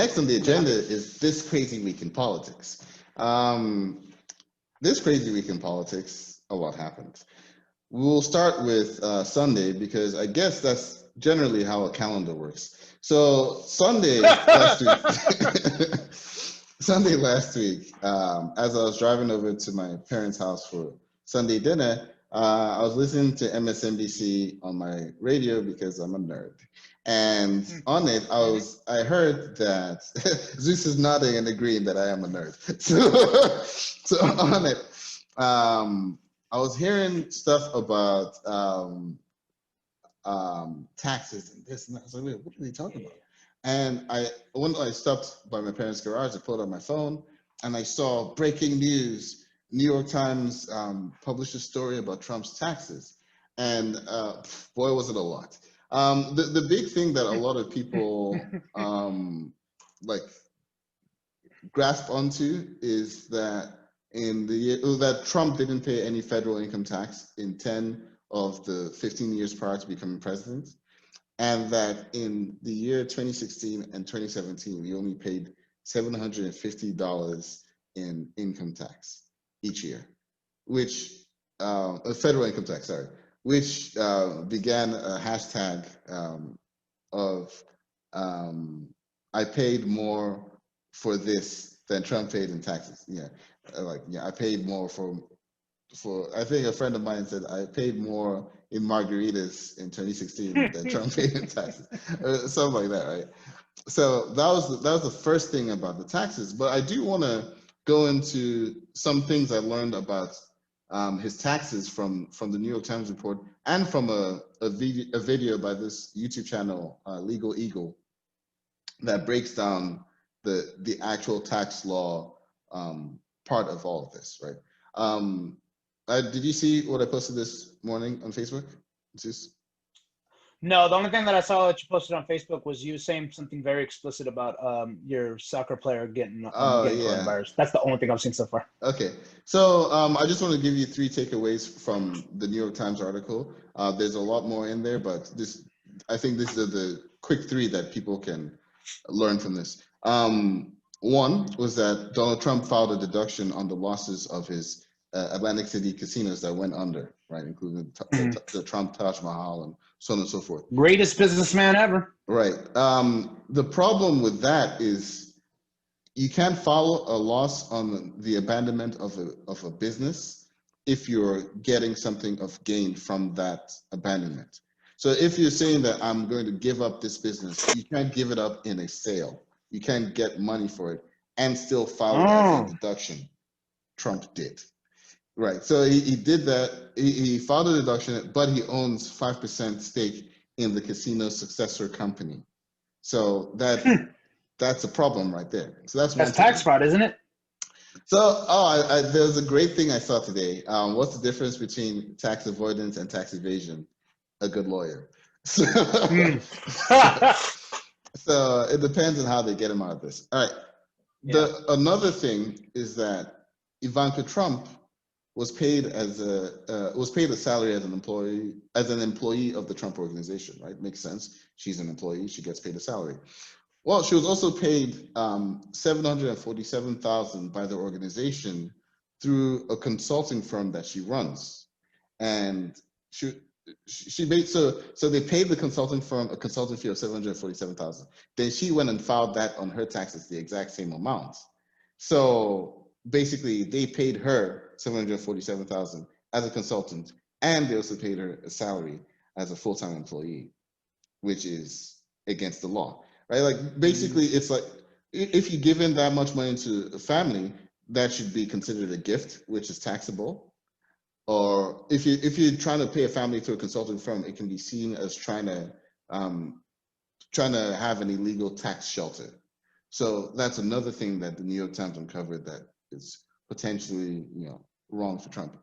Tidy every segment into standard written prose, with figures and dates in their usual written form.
next on the agenda is This Crazy Week in Politics. This crazy week in politics, a lot happened. We'll start with Sunday because I guess that's generally how a calendar works. So Sunday last week, Sunday last week, as I was driving over to my parents' house for Sunday dinner, I was listening to MSNBC on my radio because I'm a nerd. And on it, I heard that Zeus is nodding and agreeing that I am a nerd. So on it, I was hearing stuff about taxes and this and that. I was like, wait, what are they talking about? And when I stopped by my parents' garage, I pulled out my phone and I saw breaking news. New York Times published a story about Trump's taxes. And boy, was it a lot. The big thing that a lot of people like grasp onto is that that Trump didn't pay any federal income tax in 10 of the 15 years prior to becoming president, and that in the year 2016 and 2017, we only paid $750 in income tax each year, which federal income tax, sorry, which began a hashtag of I paid more for this than Trump paid in taxes. Yeah, I paid more for. I think a friend of mine said I paid more in margaritas in 2016 than Trump paid in taxes, something like that, right? So that was the first thing about the taxes. But I do want to go into some things I learned about his taxes from the New York Times report and from a video by this YouTube channel, Legal Eagle, that breaks down the actual tax law part of all of this, right? Did you see what I posted this morning on Facebook? No, the only thing that I saw that you posted on Facebook was you saying something very explicit about your soccer player getting coronavirus. That's the only thing I've seen so far. Okay, so I just want to give you 3 takeaways from the New York Times article. There's a lot more in there, but I think these are the quick 3 that people can learn from this. One was that Donald Trump filed a deduction on the losses of his Atlantic City casinos that went under, right, including the Trump Taj Mahal and so on and so forth. Greatest businessman ever. Right. The problem with that is you can't file a loss on the abandonment of a business if you're getting something of gain from that abandonment. So if you're saying that I'm going to give up this business, you can't give it up in a sale. You can't get money for it and still file it as a deduction. Trump did. Right, so he did that. He filed a deduction, but he owns 5% stake in the casino successor company. So that's a problem right there. So that's tax fraud, isn't it? So there's a great thing I saw today. What's the difference between tax avoidance and tax evasion? A good lawyer. So it depends on how they get him out of this. All right. Yeah. Another thing is that Ivanka Trump was paid a salary as an employee of the Trump organization, right? Makes sense. She's an employee, she gets paid a salary. Well, she was also paid $747,000 by the organization through a consulting firm that she runs, and she made so they paid the consulting firm a consulting fee of $747,000. Then she went and filed that on her taxes, the exact same amount. So basically, they paid her $747,000 as a consultant, and they also paid her a salary as a full-time employee, which is against the law, right? Like basically, it's like if you give in that much money to a family, that should be considered a gift, which is taxable. Or if you're trying to pay a family through a consulting firm, it can be seen as trying to have an illegal tax shelter. So that's another thing that the New York Times uncovered that is potentially, wrong for Trump.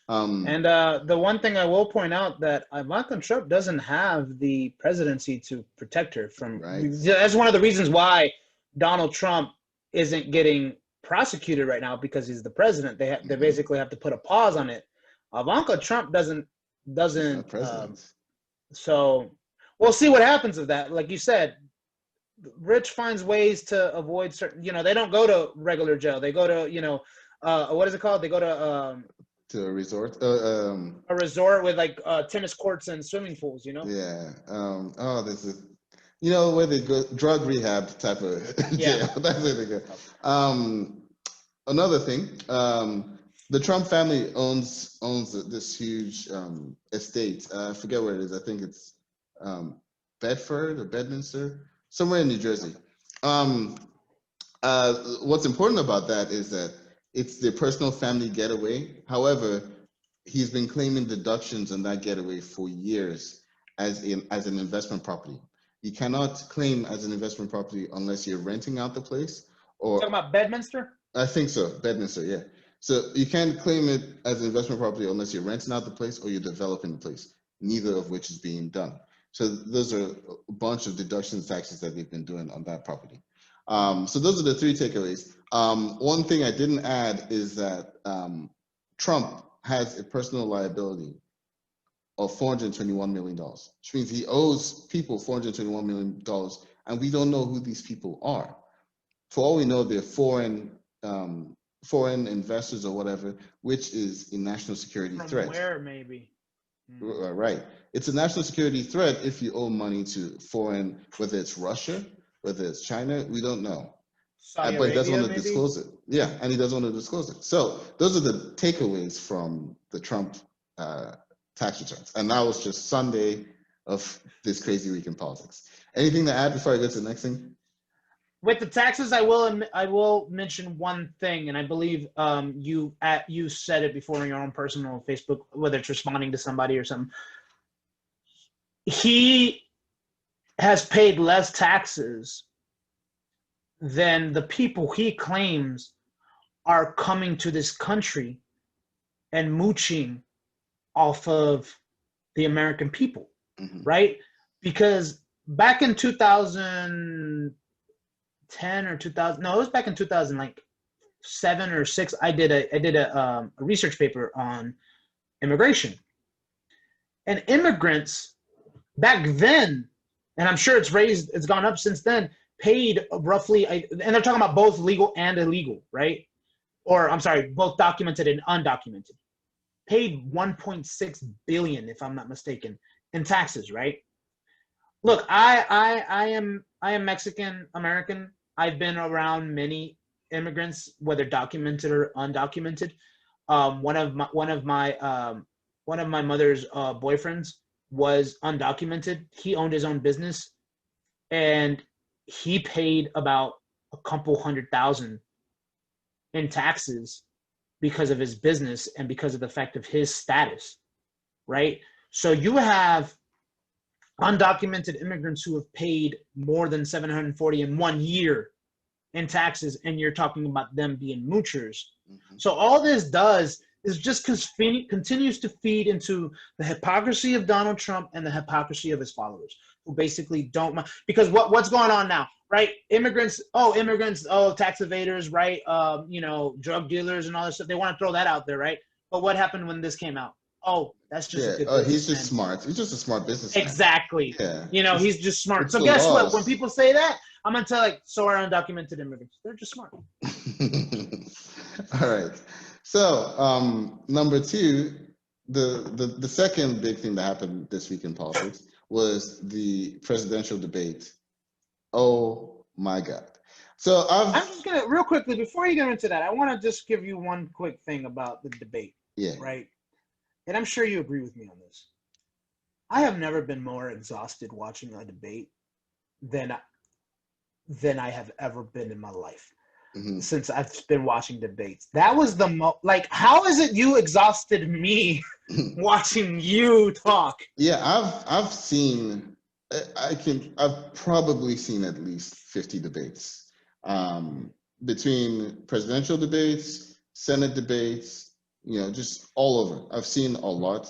And the one thing I will point out that Ivanka Trump doesn't have the presidency to protect her from. Right. That's one of the reasons why Donald Trump isn't getting prosecuted right now, because he's the president. They basically have to put a pause on it. Ivanka Trump doesn't. So we'll see what happens with that. Like you said, rich finds ways to avoid certain, they don't go to regular jail. They go to, what is it called? They go to a resort. A resort with like tennis courts and swimming pools, Yeah. This is, where they go, drug rehab type of jail. That's where they go. Another thing, the Trump family owns this huge estate. I forget where it is. I think it's Bedford or Bedminster, somewhere in New Jersey. What's important about that is that it's their personal family getaway. However, he's been claiming deductions on that getaway for years as an investment property. You cannot claim as an investment property unless you're renting out the place. Or talking about Bedminster? I think so, Bedminster, yeah. So you can't claim it as an investment property unless you're renting out the place or you're developing the place, neither of which is being done. So those are a bunch of deductions, taxes that they've been doing on that property. So those are the three takeaways. One thing I didn't add is that Trump has a personal liability of $421 million, which means he owes people $421 million, and we don't know who these people are. For all we know, they're foreign investors or whatever, which is a national security threat. From where, maybe? Right. It's a national security threat if you owe money to foreign, whether it's Russia, whether it's China, we don't know. But he doesn't want to disclose it. Yeah, and he doesn't want to disclose it. So those are the takeaways from the Trump tax returns. And that was just Sunday of this crazy week in politics. Anything to add before I go to the next thing? With the taxes, I will mention one thing, and I believe you said it before on your own personal Facebook, whether it's responding to somebody or something. He has paid less taxes than the people he claims are coming to this country and mooching off of the American people, right? Because back in 2010 or 2000, no, it was back in 2007 or 6. I did a research paper on immigration, and immigrants back then, and I'm sure it's gone up since then, paid roughly, and they're talking about both legal and illegal, right? Or I'm sorry, both documented and undocumented, paid 1.6 billion, if I'm not mistaken, in taxes, right? Look, I am Mexican American. I've been around many immigrants, whether documented or undocumented. One of my mother's boyfriends was undocumented. He owned his own business, and he paid about a couple $100,000 in taxes because of his business and because of the fact of his status, right? So you have undocumented immigrants who have paid more than $740 in 1 year in taxes, and you're talking about them being moochers. So all this does is just continues to feed into the hypocrisy of Donald Trump and the hypocrisy of his followers, who basically don't mind. Because what's going on now, right? Immigrants, tax evaders, right? Drug dealers and all this stuff. They want to throw that out there, right? But what happened when this came out? Oh, that's just a good he's just smart. He's just a smart businessman. Exactly. Yeah. He's just smart. So guess what? When people say that, I'm going to tell so are undocumented immigrants. They're just smart. All right. So number two, the second big thing that happened this week in politics was the presidential debate. Oh my God. So I'm just going to, real quickly, before you get into that, I want to just give you one quick thing about the debate. Yeah. Right? And I'm sure you agree with me on this. I have never been more exhausted watching a debate than I have ever been in my life since I've been watching debates. That was the how is it you exhausted me watching you talk? Yeah, I've probably seen at least 50 debates, between presidential debates, Senate debates, just all over. I've seen a lot.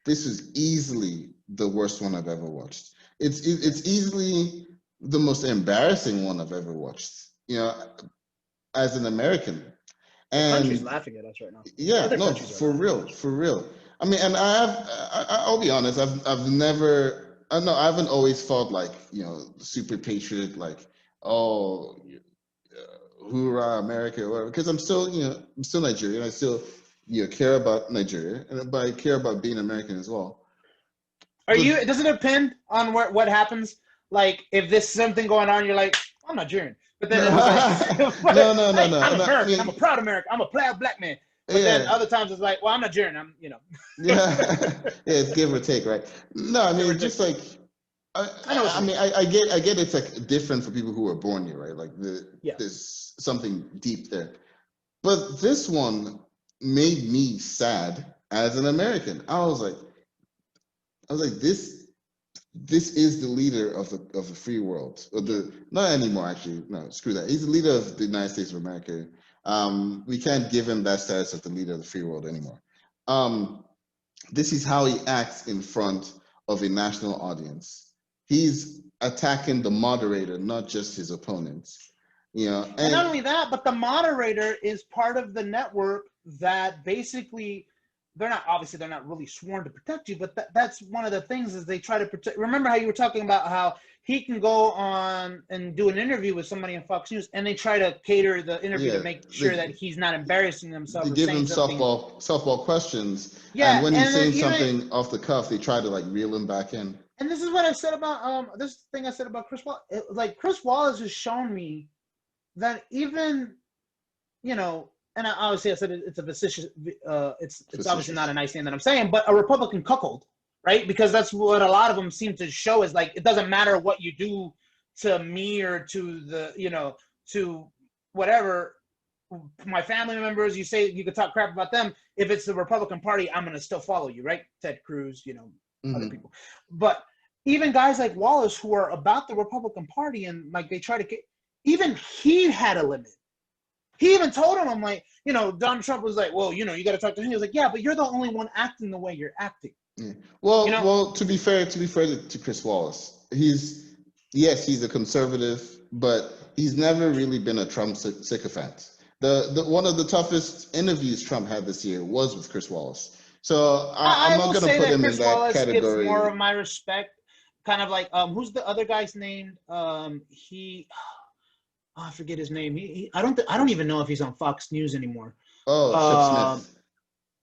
This is easily the worst one I've ever watched. It's easily the most embarrassing one I've ever watched, as an American. And the country's laughing at us right now. Yeah, no, for real. I mean, and I'll be honest, I haven't always felt like, super patriot, like oh, hoorah, America, or whatever. Because I'm still, I'm still Nigerian. I still, care about Nigeria, but I care about being American as well. Does it depend on what happens? Like, if there's something going on, you're like, I'm Nigerian. But then it's like, no, I'm American. I'm a proud American. I'm a proud black man. But then other times it's like, well, I'm Nigerian. I'm. Yeah, it's give or take, right? No, I mean, just like, I get it's like different for people who were born here, right? Like there's something deep there. But this one made me sad as an American. I was like, this is the leader of the free world, or not anymore, actually. No, screw that. He's the leader of the United States of America. We can't give him that status of the leader of the free world anymore. This is how he acts in front of a national audience. He's attacking the moderator, not just his opponents. And not only that, but the moderator is part of the network that basically they're not really sworn to protect you, but that's one of the things is they try to protect. Remember how you were talking about how he can go on and do an interview with somebody on Fox News, and they try to cater the interview to make sure that he's not embarrassing himself. They give him softball questions, and when he's saying something off the cuff, they try to like reel him back in. And this is what I said about this thing I said about Chris Wallace. Like, Chris Wallace has shown me that even, and obviously I said it's a vicious, it's obviously not a nice thing that I'm saying, but a Republican cuckold, right? Because that's what a lot of them seem to show is like, it doesn't matter what you do to me or to the, to whatever, my family members, you say you could talk crap about them. If it's the Republican Party, I'm going to still follow you, right? Ted Cruz, other people. But even guys like Wallace who are about the Republican Party and like they try to get, even he had a limit. He even told him, I'm like, Donald Trump was like, well, you got to talk to him. He was like, yeah, but you're the only one acting the way you're acting. Yeah. Well, to be fair to Chris Wallace, he's a conservative, but he's never really been a Trump sycophant. The one of the toughest interviews Trump had this year was with Chris Wallace. So I'm not going to put him in that Wallace category. Gets more of my respect. Kind of like, who's the other guy's name? I forget his name. I don't even know if he's on Fox News anymore. Oh, Shep Smith.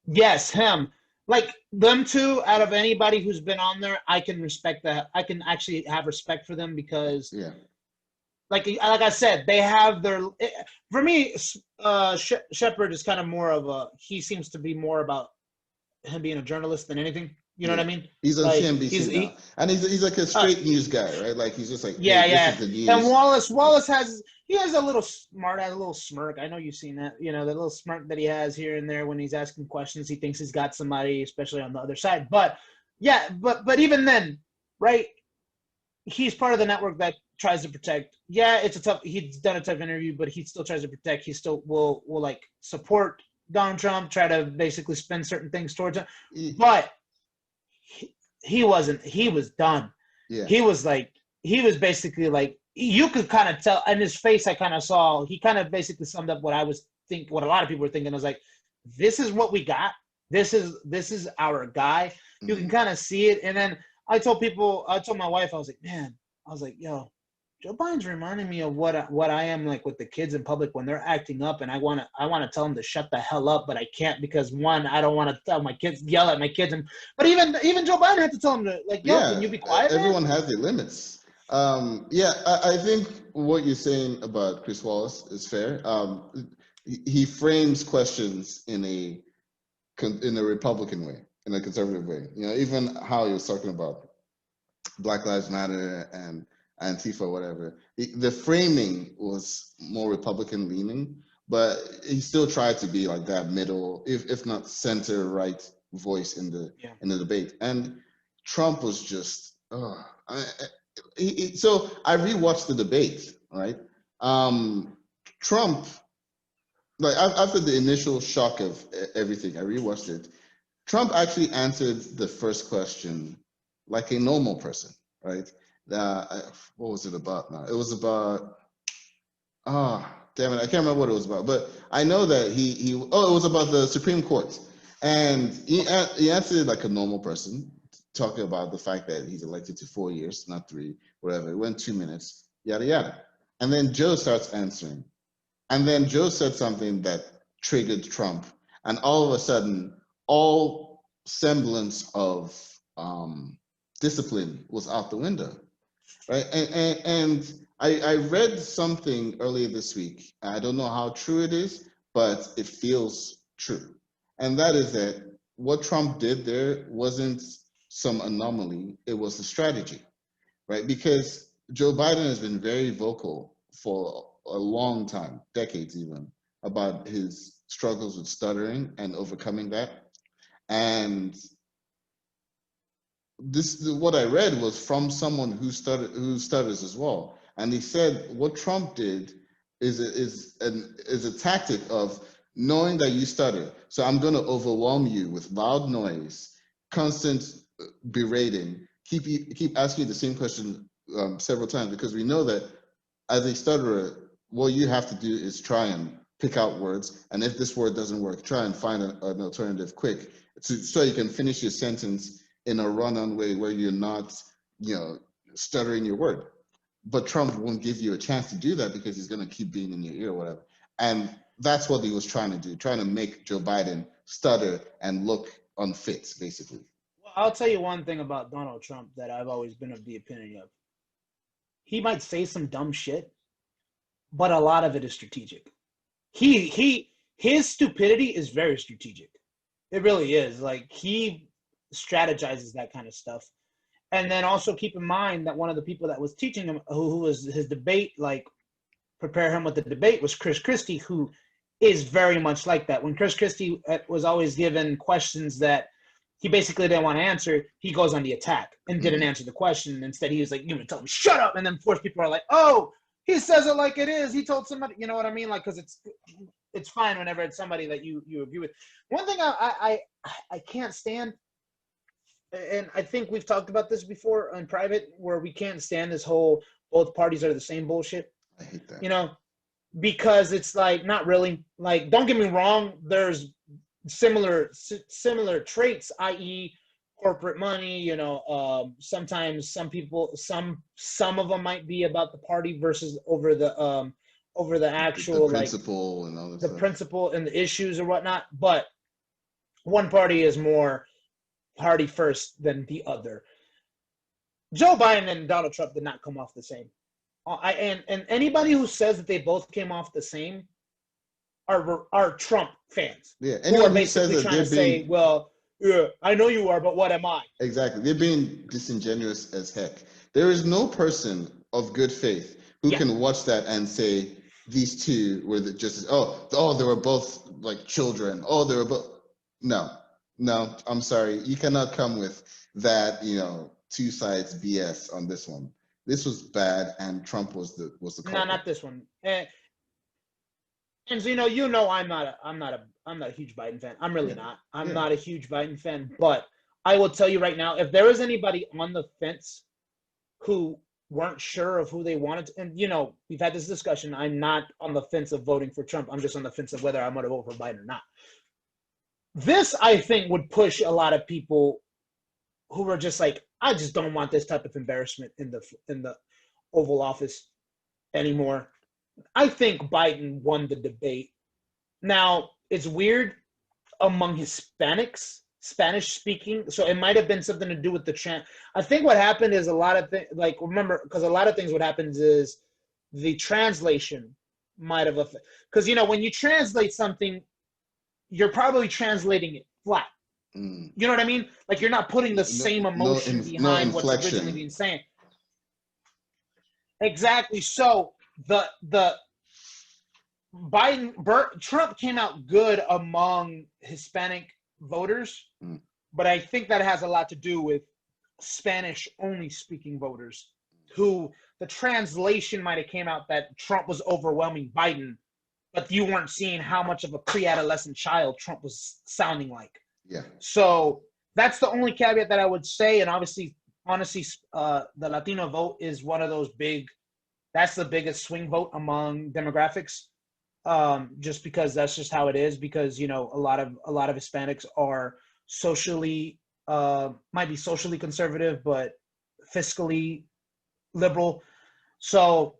Yes, him. Like, them two, out of anybody who's been on there, I can respect that. I can actually have respect for them because, like I said, they have their. For me, Shepard is kind of more of he seems to be more about him being a journalist than anything. You know what I mean? He's on CNBC now. And he's like a straight news guy, right? Like, he's just like, this is the news. And Wallace has a little smart, a little smirk. I know you've seen that, the little smirk that he has here and there when he's asking questions. He thinks he's got somebody, especially on the other side. But but even then, right? He's part of the network that tries to protect. Yeah, he's done a tough interview, but he still tries to protect. He still will like support Donald Trump, try to basically spin certain things towards him. But he was done. Yeah. He was basically like, you could kind of tell in his face. I kind of saw, he kind of basically summed up what a lot of people were thinking. I was like, this is what we got. This is our guy. You can kind of see it. And then I told my wife, I was like, yo, Joe Biden's reminding me of what I am like with the kids in public when they're acting up, and I want to tell them to shut the hell up, but I can't because one, I don't want to tell my kids, yell at my kids, but even Joe Biden had to tell them to like, yo, can you be quiet? Everyone has their limits. I think what you're saying about Chris Wallace is fair. He frames questions in a Republican way, in a conservative way. Even how he was talking about Black Lives Matter and Antifa, whatever. The framing was more Republican leaning, but he still tried to be like that middle, if not center right voice in the debate. And Trump was just, so I rewatched the debate, right? Trump, like after the initial shock of everything, I rewatched it. Trump actually answered the first question like a normal person, right? What was it about now? It was about, damn it, I can't remember what it was about, but I know that it was about the Supreme Court. And he answered like a normal person, talking about the fact that he's elected to 4 years, not 3, whatever. It went 2 minutes, yada, yada. And then Joe starts answering. And then Joe said something that triggered Trump. And all of a sudden, all semblance of discipline was out the window. Right. And I read something earlier this week. I don't know how true it is, but it feels true. And that is that what Trump did there wasn't some anomaly, it was a strategy, right? Because Joe Biden has been very vocal for a long time, decades even, about his struggles with stuttering and overcoming that. And this what I read was from someone who stutters as well, and he said what Trump did is a tactic of knowing that you stutter, so I'm going to overwhelm you with loud noise, constant berating, keep asking you the same question several times, because we know that as a stutterer, what you have to do is try and pick out words, and if this word doesn't work, try and find an alternative quick, so you can finish your sentence in a run-on way where you're not, stuttering your word. But Trump won't give you a chance to do that because he's going to keep being in your ear or whatever. And that's what he was trying to do, trying to make Joe Biden stutter and look unfit, basically. Well, I'll tell you one thing about Donald Trump that I've always been of the opinion of. He might say some dumb shit, but a lot of it is strategic. His stupidity is very strategic. It really is. Like, he strategizes that kind of stuff. And then also keep in mind that one of the people that was teaching him, who was his debate, like, prepare him with the debate, was Chris Christie, who is very much like that. When Chris Christie was always given questions that he basically didn't want to answer, he goes on the attack and didn't answer the question. Instead, he was like, "You're going to tell me, shut up." And then, of course, people are like, "Oh, he says it like it is. He told somebody," you know what I mean? Like, because it's fine whenever it's somebody that you agree with. One thing I can't stand, and I think we've talked about this before in private, where we can't stand this whole both parties are the same bullshit. I hate that. Because it's like, not really. Like, don't get me wrong, there's similar traits, i.e. corporate money. Sometimes some people, some of them might be about the party versus over the actual, the principle, like, and all the principle and the issues or whatnot. But one party is more party first than the other. Joe Biden and Donald Trump did not come off the same. And anybody who says that they both came off the same are Trump fans. Yeah, anyone who says that trying to say, well, yeah, I know you are, but what am I? Exactly. They're being disingenuous as heck. There is no person of good faith who can watch that and say these two were just they were both like children. Oh, they were both. No, I'm sorry. You cannot come with that, two sides BS on this one. This was bad, and Trump was the culprit. No, not this one. And Zino, I'm not a huge Biden fan. I'm really not. I'm not a huge Biden fan. But I will tell you right now, if there is anybody on the fence who weren't sure of who they wanted to, and we've had this discussion. I'm not on the fence of voting for Trump. I'm just on the fence of whether I'm going to vote for Biden or not. This, I think, would push a lot of people who were just like, I just don't want this type of embarrassment in the Oval Office anymore. I think Biden won the debate. Now, it's weird among Hispanics, Spanish speaking, so it might have been something to do with the I think what happened is a lot of things, like, remember, because a lot of things what happens is the translation might have because when you translate something, you're probably translating it flat. You know what I mean? Like, you're not putting the same emotion behind what's originally being said. Exactly. So Trump came out good among Hispanic voters, but I think that has a lot to do with Spanish only speaking voters who the translation might have came out that Trump was overwhelming Biden, but you weren't seeing how much of a pre-adolescent child Trump was sounding like. Yeah. So that's the only caveat that I would say. And honestly, the Latino vote is one of those that's the biggest swing vote among demographics. Just because that's just how it is, because, a lot of Hispanics are socially, might be socially conservative, but fiscally liberal. So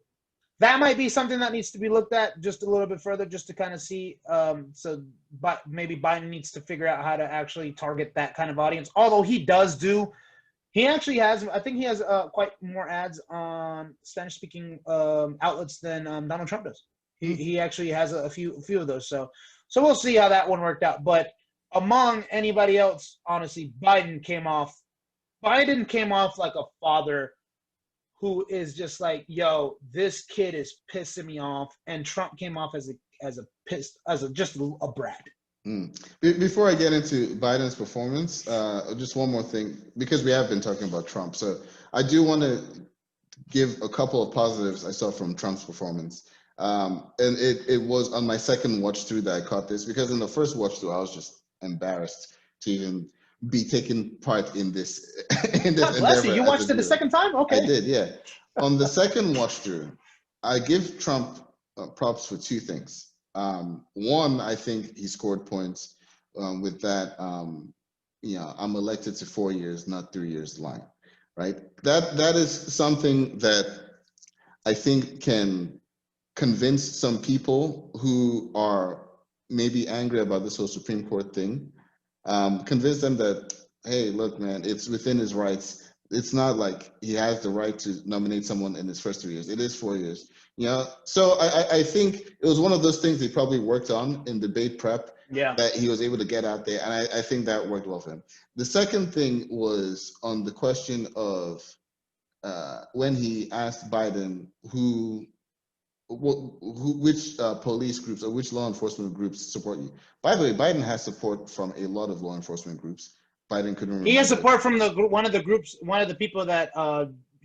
that might be something that needs to be looked at just a little bit further, just to kind of see. But maybe Biden needs to figure out how to actually target that kind of audience. Although he actually has, I think he has quite more ads on Spanish-speaking outlets than Donald Trump does. He actually has a few of those. So we'll see how that one worked out. But among anybody else, honestly, Biden came off like a father who is just like, yo, this kid is pissing me off, and Trump came off as just a brat. Before I get into Biden's performance, just one more thing, because we have been talking about Trump. So I do want to give a couple of positives I saw from Trump's performance. And it was on my second watch through that I caught this, because in the first watch through, I was just embarrassed to even be taking part in this. God bless you. You watched it the second time? Okay. I did, yeah. On the second watch through, I give Trump props for two things. One, I think he scored points with that, I'm elected to 4 years, not 3 years line, right? That is something that I think can convince some people who are maybe angry about this whole Supreme Court thing, convince them that, hey, look, man, it's within his rights. It's not like he has the right to nominate someone in his first 3 years. It is 4 years. So I think it was one of those things he probably worked on in debate prep, that he was able to get out there, and I think that worked well for him. The second thing was on the question of when he asked Biden which police groups or which law enforcement groups support you. By the way, Biden has support from a lot of law enforcement groups. Biden couldn't remember. He has support from one of the people that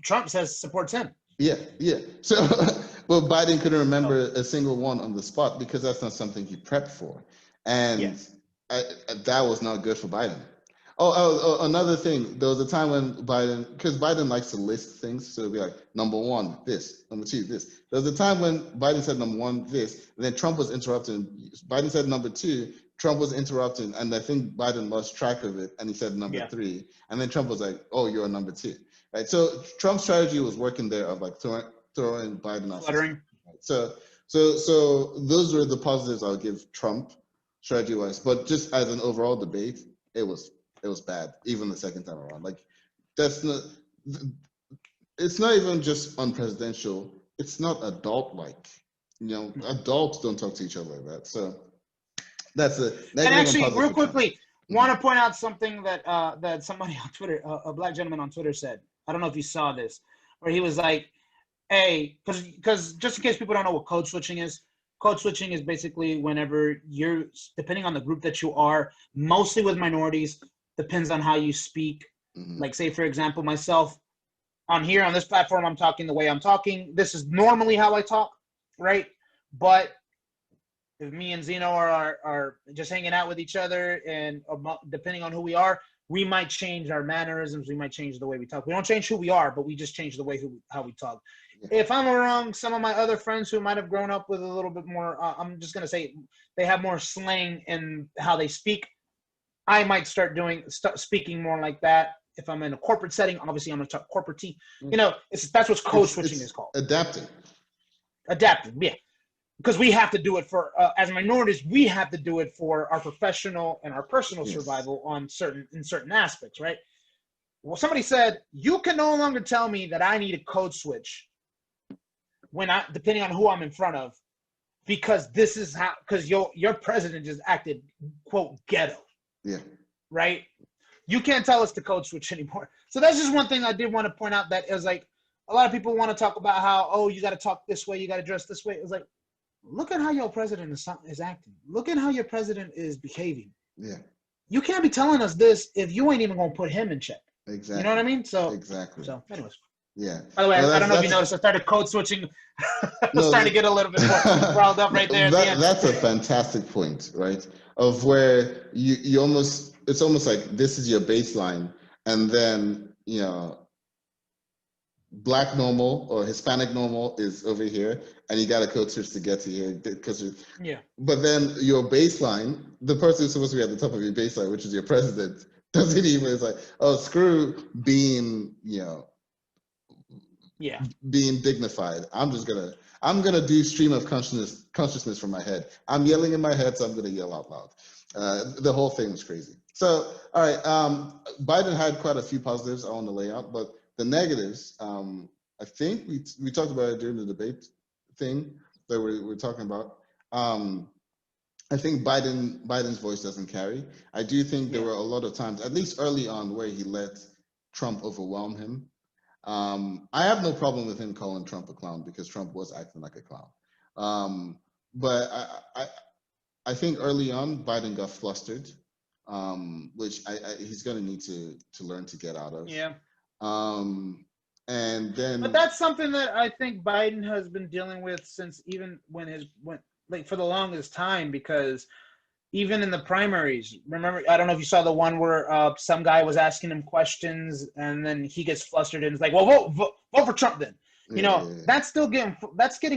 Trump says supports him. Yeah. So, but Biden couldn't remember a single one on the spot, because that's not something he prepped for, and that was not good for Biden. Oh, another thing. There was a time when because Biden likes to list things, so it'll be like, number one, this, number two, this. There was a time when Biden said number one, this, and then Trump was interrupting. Biden said number two, Trump was interrupting, and I think Biden lost track of it, and he said number three, and then Trump was like, oh, you're number two, right? So Trump's strategy was working there of like throwing Biden off. Fluttering. Right? So those were the positives I'll give Trump strategy-wise, but just as an overall debate, it was bad, even the second time around. Like, it's not even just unpresidential, it's not adult-like. Adults don't talk to each other like that. So that's a negative. And actually, real quickly, want to point out something that that somebody on Twitter, a black gentleman on Twitter said. I don't know if you saw this, where he was like, hey, because just in case people don't know what code switching is basically whenever you're, depending on the group that you are, mostly with minorities, depends on how you speak. Like, say, for example, myself, on this platform, I'm talking the way I'm talking. This is normally how I talk, right? But if me and Zino are just hanging out with each other, and depending on who we are, we might change our mannerisms. We might change the way we talk. We don't change who we are, but we just change the way how we talk. If I'm wrong, some of my other friends who might have grown up with a little bit more, I'm just going to say they have more slang in how they speak. I might start speaking more like that. If I'm in a corporate setting, obviously I'm going to talk corporate tea. That's what code switching is called. Adapting, yeah. Because we have to do it for, as minorities, we have to do it for our professional and our personal survival in certain aspects, right? Well, somebody said, you can no longer tell me that I need a code switch depending on who I'm in front of, because your president just acted, quote, ghetto. Yeah. Right? You can't tell us to code switch anymore. So that's just one thing I did want to point out, that is like, a lot of people want to talk about how, oh, you got to talk this way, you got to dress this way. It was like, look at how your president is acting. Look at how your president is behaving. Yeah. You can't be telling us this if you ain't even going to put him in check. Exactly. You know what I mean? So exactly. So anyways. Yeah. By the way, I don't know if you noticed, I started code switching. Starting to get a little bit more riled up right there. That's a fantastic point, right? Of where you almost, it's almost like this is your baseline, and then Black normal or Hispanic normal is over here, and you got a code switch to get to here But then your baseline, the person who's supposed to be at the top of your baseline, which is your president, doesn't even. It's like, oh, screw being being dignified. I'm gonna do stream of consciousness from my head. I'm yelling in my head, so I'm gonna yell out loud. The whole thing was crazy. So, all right, Biden had quite a few positives I want to lay out, but the negatives, I think we talked about it during the debate thing that we're talking about. I think Biden's voice doesn't carry. I do think there were a lot of times, at least early on, where he let Trump overwhelm him. I have no problem with him calling Trump a clown because Trump was acting like a clown. But I think early on Biden got flustered, which he's going to need to learn to get out of. Yeah. And then, but that's something that I think Biden has been dealing with since even when like for the longest time, because even in the primaries, remember, I don't know if you saw the one where some guy was asking him questions and then he gets flustered and is like, well, vote for Trump then. That's still getting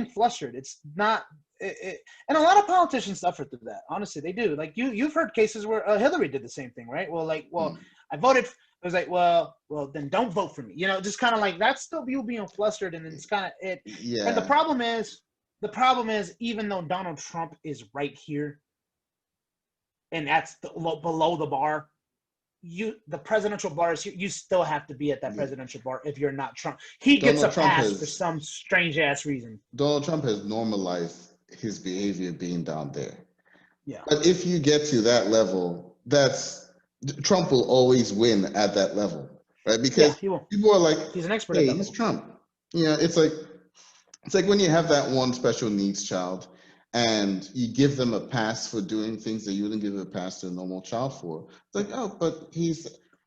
flustered. It's not, and a lot of politicians suffer through that. Honestly, they do. Like you've heard cases where Hillary did the same thing, right? Well, I voted. It was like, well, then don't vote for me. Just kind of like that's still you being flustered, and it's kind of it. Yeah. And the problem is, even though Donald Trump is right here, and that's below the bar, the presidential bar is here. You still have to be at that presidential bar if you're not Trump. He gets a pass for some strange ass reason. Donald Trump has normalized his behavior being down there. Yeah. But if you get to that level, Trump will always win at that level, right? Because people are like, he's an expert. Hey, he's Trump. It's like when you have that one special needs child and you give them a pass for doing things that you wouldn't give a pass to a normal child for. It's like, oh, but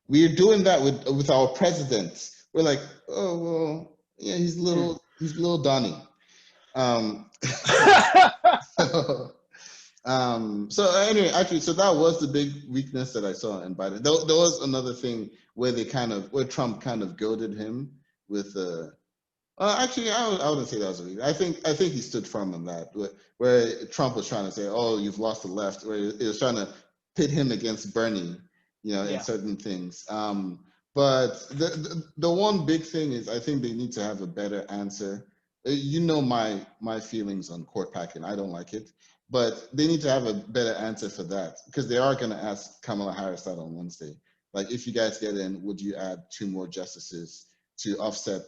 we're doing that with our president. We're like, oh, well, yeah, he's little Donnie. So anyway, actually, so that was the big weakness that I saw in Biden. There was another thing where Trump kind of goaded him with actually, I wouldn't say that was a weakness. I think he stood firm on that, where Trump was trying to say, "Oh, you've lost the left," where he was trying to pit him against Bernie, in certain things. But the one big thing is, I think they need to have a better answer. My feelings on court packing. I don't like it. But they need to have a better answer for that, because they are going to ask Kamala Harris that on Wednesday. Like, if you guys get in, would you add 2 more justices to offset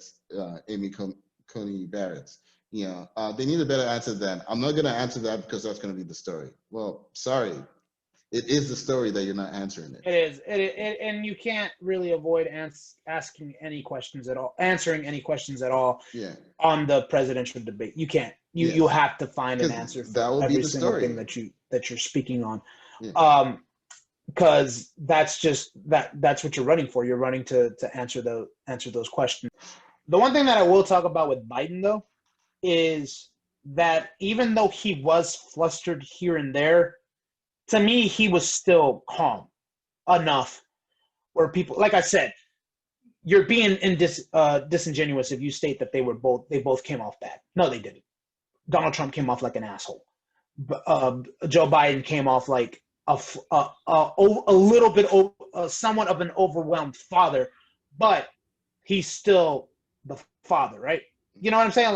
Amy Coney Barrett? They need a better answer than, I'm not going to answer that because that's going to be the story. Well, sorry. It is the story that you're not answering it. It is. And you can't really avoid answering any questions at all on the presidential debate. You can't. You have to find an answer for every single thing that you're speaking on. Yeah. Because that's what you're running for. You're running to answer those questions. The one thing that I will talk about with Biden, though, is that even though he was flustered here and there, to me, he was still calm enough where people, like I said, you're being disingenuous if you state that they both came off bad. No, they didn't. Donald Trump came off like an asshole. Joe Biden came off like a little bit, somewhat of an overwhelmed father, but he's still the father, right? You know what I'm saying?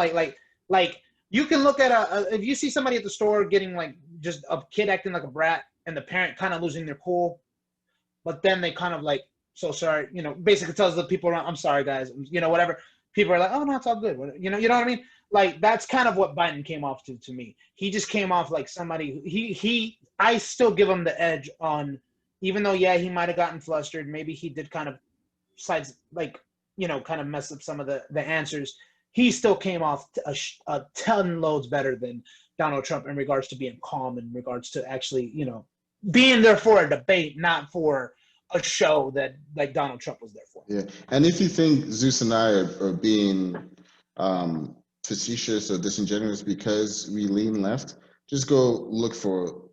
Like you can look at if you see somebody at the store getting like just a kid acting like a brat and the parent kind of losing their cool, but then they kind of like, so sorry, basically tells the people around, I'm sorry guys, whatever. People are like, oh no, it's all good. You know what I mean? Like, that's kind of what Biden came off to me. He just came off like somebody, I still give him the edge on, even though, he might have gotten flustered. Maybe he did kind of kind of mess up some of the answers. He still came off a ton loads better than Donald Trump in regards to being calm, in regards to actually, being there for a debate, not for a show that like Donald Trump was there for. Yeah. And if you think Zeus and I are being facetious or disingenuous because we lean left, just go look for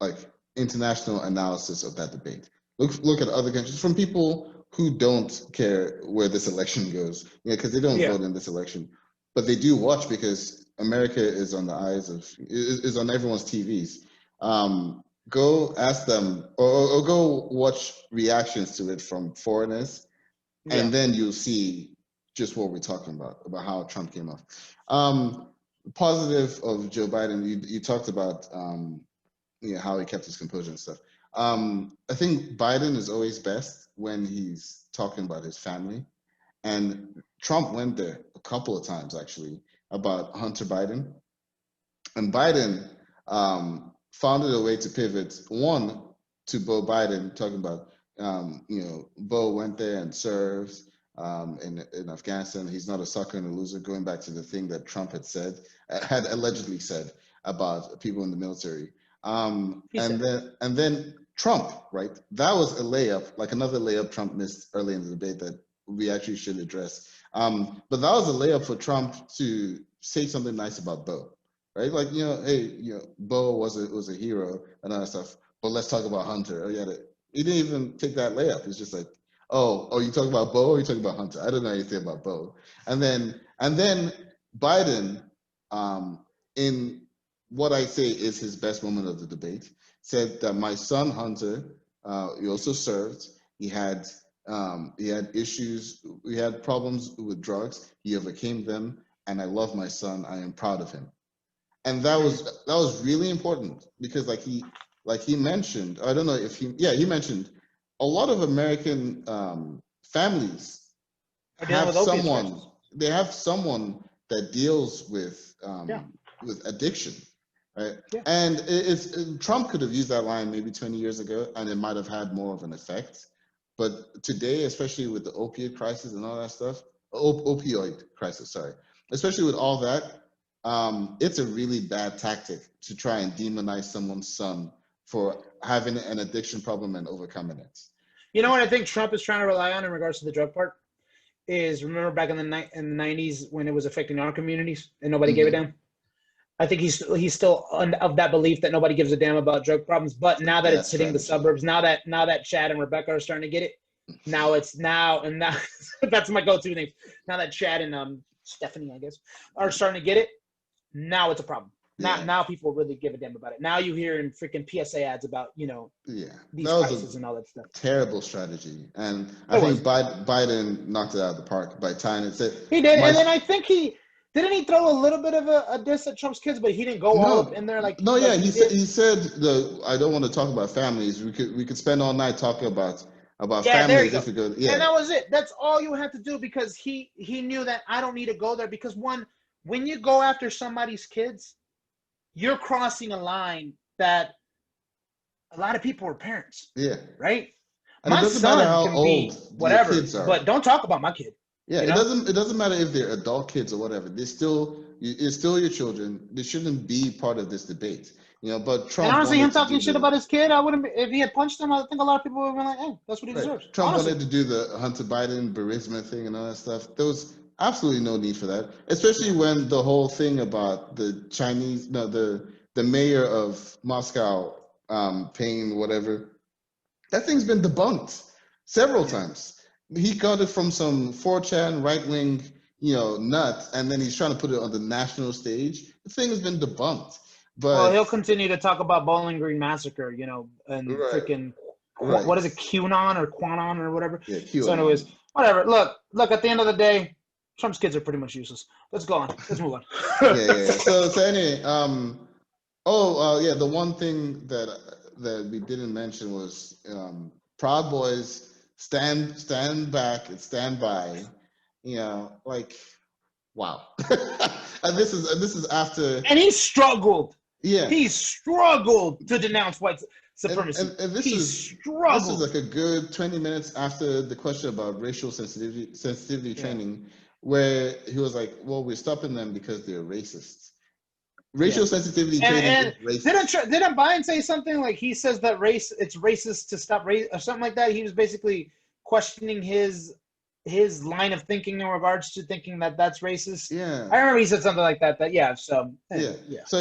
like international analysis of that debate. Look at other countries from people who don't care where this election goes, because they don't vote in this election, but they do watch because America is on the eyes of, is on everyone's TVs. Go ask them or go watch reactions to it from foreigners, and then you'll see just what we're talking about how Trump came off. Positive of Joe Biden, you talked about how he kept his composure and stuff. I think Biden is always best when he's talking about his family. And Trump went there a couple of times, actually, about Hunter Biden. And Biden found a way to pivot, one, to Bo Biden, talking about, Bo went there and served in Afghanistan. He's not a sucker and a loser, going back to the thing that Trump had allegedly said about people in the military. And then Trump, right? That was a layup, like another layup Trump missed early in the debate that we actually should address. But that was a layup for Trump to say something nice about Bo, right? Like, hey, Bo was a hero and all that stuff. But let's talk about Hunter. He didn't even take that layup. It's just like, oh, you talking about Bo or you talking about Hunter? I don't know anything about Bo. And then Biden, in what I say is his best moment of the debate, said that my son Hunter, he also served. He had issues. We had problems with drugs. He overcame them, and I love my son. I am proud of him. And that was really important because, like he mentioned, I don't know if he mentioned a lot of American families have someone. They have someone that deals with addiction. Right. Yeah. And Trump could have used that line maybe 20 years ago, and it might have had more of an effect. But today, especially with the opioid crisis and all that stuff, opioid crisis, sorry, especially with all that, it's a really bad tactic to try and demonize someone's son for having an addiction problem and overcoming it. You know what I think Trump is trying to rely on in regards to the drug part is, remember back in the 90s when it was affecting our communities and nobody gave a damn? I think he's still of that belief that nobody gives a damn about drug problems. But now that it's hitting the suburbs, now that Chad and Rebecca are starting to get it, now that's my go-to name. Now that Chad and Stephanie, I guess, are starting to get it, now it's a problem. Now people really give a damn about it. Now you hear in freaking PSA ads about these prices and all that stuff. Terrible strategy, and I think Biden knocked it out of the park by tying it. He did, and then I think didn't he throw a little bit of a diss at Trump's kids, but he didn't go all up in there like. No, he said I don't want to talk about families. We could spend all night talking about families if we go. Yeah, and that was it. That's all you had to do because he knew that I don't need to go there because when you go after somebody's kids, you're crossing a line that a lot of people are parents. Yeah. Right. And my son can be whatever, but don't talk about my kid. Yeah, it doesn't matter if they're adult kids or whatever. It's still your children. They shouldn't be part of this debate. But Trump. And honestly, him talking shit about his kid, I wouldn't. If he had punched him, I think a lot of people would have been like, "Hey, that's what he deserves." Trump wanted to do the Hunter Biden charisma thing and all that stuff. There was absolutely no need for that, especially when the whole thing about the Chinese, the mayor of Moscow paying whatever. That thing's been debunked several times. He got it from some 4chan right-wing, nut, and then he's trying to put it on the national stage. The thing has been debunked. But he'll continue to talk about Bowling Green Massacre, and freaking what is it, QAnon or Quanon or whatever. Yeah, QAnon. So anyways, whatever. Look. At the end of the day, Trump's kids are pretty much useless. Let's go on. Let's move on. yeah. So anyway, the one thing that we didn't mention was Proud Boys. Stand back and stand by, wow. and this is after. And he struggled. Yeah, he struggled to denounce white supremacy. And this is like a good 20 minutes after the question about racial sensitivity training, where he was like, "Well, we're stopping them because they're racist." Racial sensitivity training is racist. Didn't Biden say something like he says that it's racist to stop race or something like that? He was basically questioning his line of thinking in regards to thinking that that's racist. Yeah, I remember he said something like that. So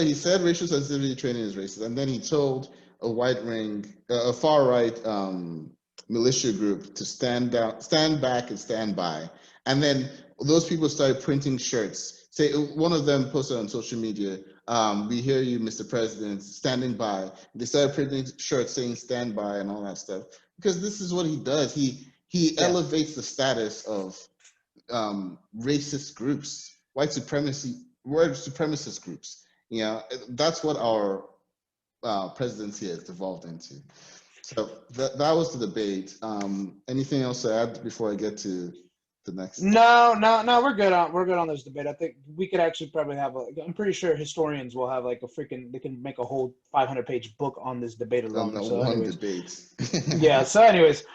he said racial sensitivity training is racist, and then he told a far right militia group to stand back, and stand by, and then those people started printing shirts. Say one of them posted on social media, "We hear you, Mr. President, standing by." They started printing shirts saying "stand by" and all that stuff because this is what he does. He elevates the status of racist groups, white supremacist groups. That's what our presidency has devolved into. So that was the debate. Anything else to add before I get to the next? No, we're good on this debate. I think we could actually probably have I'm pretty sure historians will have like they can make a whole 500-page book on this debate alone. On so one anyways, debate. yeah. So anyways,